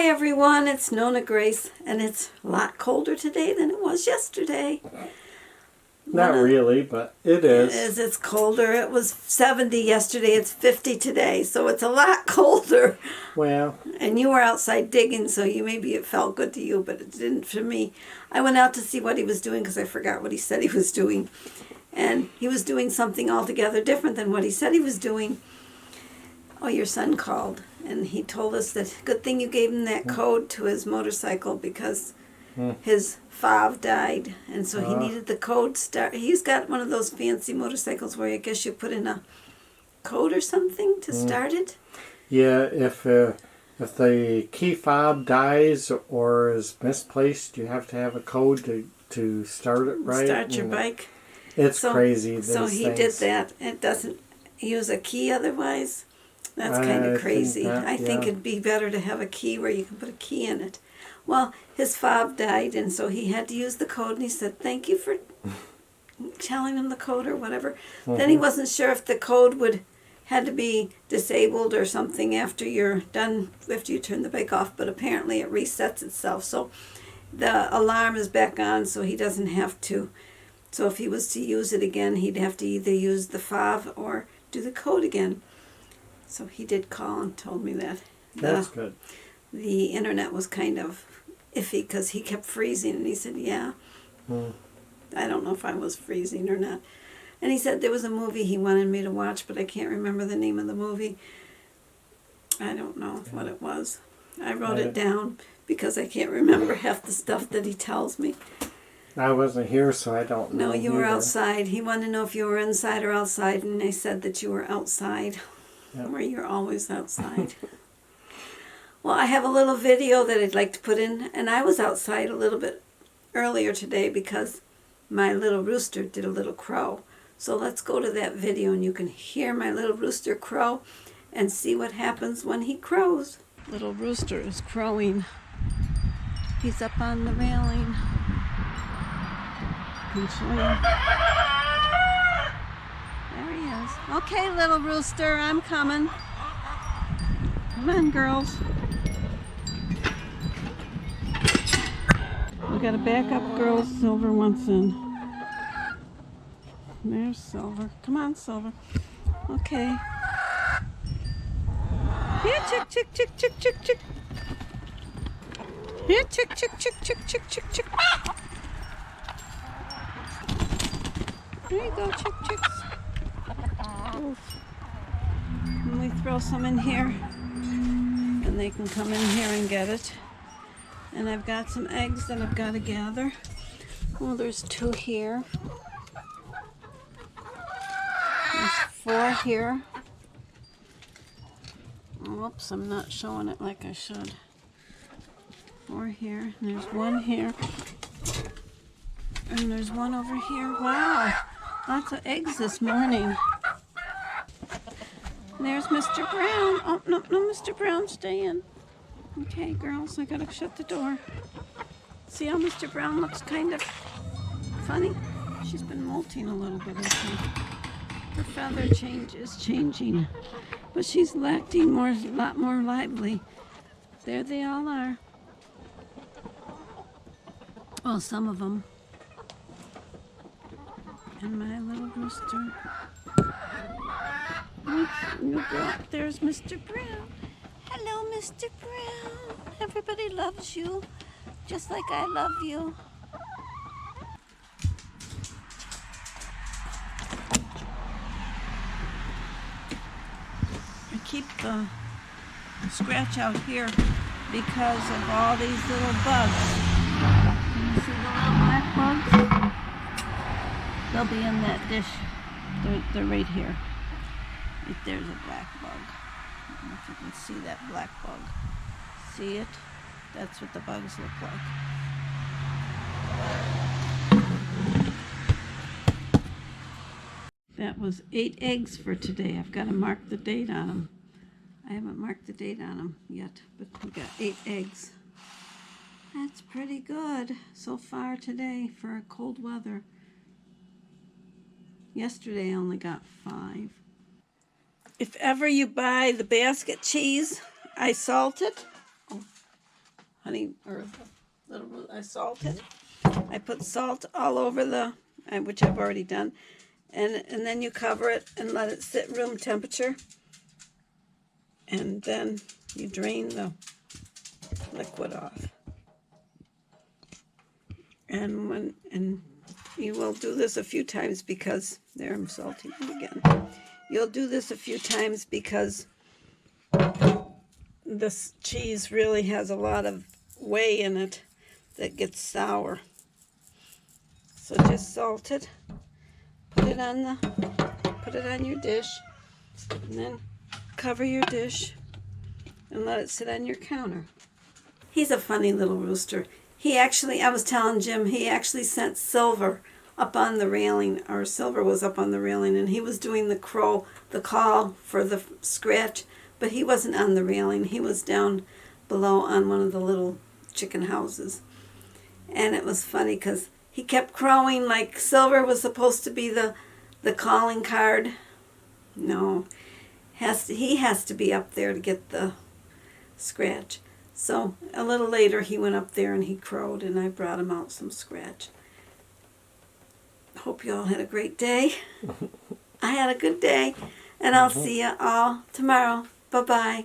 everyone, it's Nona Grace, and it's a lot colder today than it was yesterday. Not really, but it is. It is. It's colder. It was 70 yesterday. It's 50 today, so it's a lot colder. Well. And you were outside digging, so maybe it felt good to you, but it didn't for me. I went out to see what he was doing because I forgot what he said he was doing. And he was doing something altogether different than what he said he was doing. Oh, your son called, and he told us that good thing you gave him that code to his motorcycle because his fob died, and so he needed the code. He's got one of those fancy motorcycles where I guess you put in a code or something to start it. Yeah, if the key fob dies or is misplaced, you have to have a code to start it right. Start your bike. It's crazy. So he did that. It doesn't use a key otherwise. That's kind of crazy. I think it'd be better to have a key where you can put a key in it. Well, his fob died, and so he had to use the code, and he said, thank you for telling him the code or whatever. Then he wasn't sure if the code had to be disabled or something after you're done, after you turn the bike off, but apparently it resets itself. So the alarm is back on, so he doesn't have to. So if he was to use it again, he'd have to either use the fob or do the code again. So he did call and told me that. That's good. The internet was kind of iffy because he kept freezing, and he said, yeah. I don't know if I was freezing or not. And he said there was a movie he wanted me to watch, but I can't remember the name of the movie. I don't know what it was. I wrote it down because I can't remember half the stuff that he tells me. I wasn't here, so I don't know. No, you were outside. He wanted to know if you were inside or outside, and I said that you were outside. Yep. Where you're always outside. Well, I have a little video that I'd like to put in, and I was outside a little bit earlier today because my little rooster did a little crow. So let's go to that video, and you can hear my little rooster crow and see what happens when he crows. Little rooster is crowing. He's up on the railing. I can show you. There he is. Okay, little rooster, I'm coming. Come on, girls. We gotta back up, girls. Silver wants in. There's Silver. Come on, Silver. Okay. Here, chick, chick, chick, chick, chick, chick. Here, chick, chick, chick, chick, chick, chick, chick. There you go, chick, chicks. And we throw some in here, and they can come in here and get it. And I've got some eggs that I've got to gather. Well, there's 2 here. There's 4 here. Whoops, I'm not showing it like I should. 4 here. And there's 1 here. And there's 1 over here. Wow, lots of eggs this morning. There's Mr. Brown. Oh, no, Mr. Brown, stay in. Okay, girls, I gotta shut the door. See how Mr. Brown looks kind of funny? She's been molting a little bit, I think. Her feather is changing. But she's acting a lot more lively. There they all are. Well, some of them. And my little rooster. There's Mr. Brown. Hello, Mr. Brown. Everybody loves you, just like I love you. I keep the scratch out here because of all these little bugs. Can you see the little black bugs? They'll be in that dish. They're right here. There's a black bug. I don't know if you can see that black bug. See it? That's what the bugs look like. That was 8 eggs for today. I've got to mark the date on them. I haven't marked the date on them yet, but we got 8 eggs. That's pretty good so far today for cold weather. Yesterday I only got 5. If ever you buy the basket cheese, I salt it. Oh, honey or I salt it. I put salt all over which I've already done, and then you cover it and let it sit room temperature, and then you drain the liquid off. And you will do this a few times because there I'm salting it again. You'll do this a few times because this cheese really has a lot of whey in it that gets sour. So just salt it, put it on your dish, and then cover your dish and let it sit on your counter. He's a funny little rooster. I was telling Jim, he actually sent Silver up on the railing, or Silver was up on the railing, and he was doing the call for the scratch, but he wasn't on the railing. He was down below on one of the little chicken houses. And it was funny because he kept crowing like Silver was supposed to be the calling card. No, he has to be up there to get the scratch. So a little later he went up there and he crowed, and I brought him out some scratch. Hope you all had a great day. I had a good day, and I'll see you all tomorrow. Bye-bye.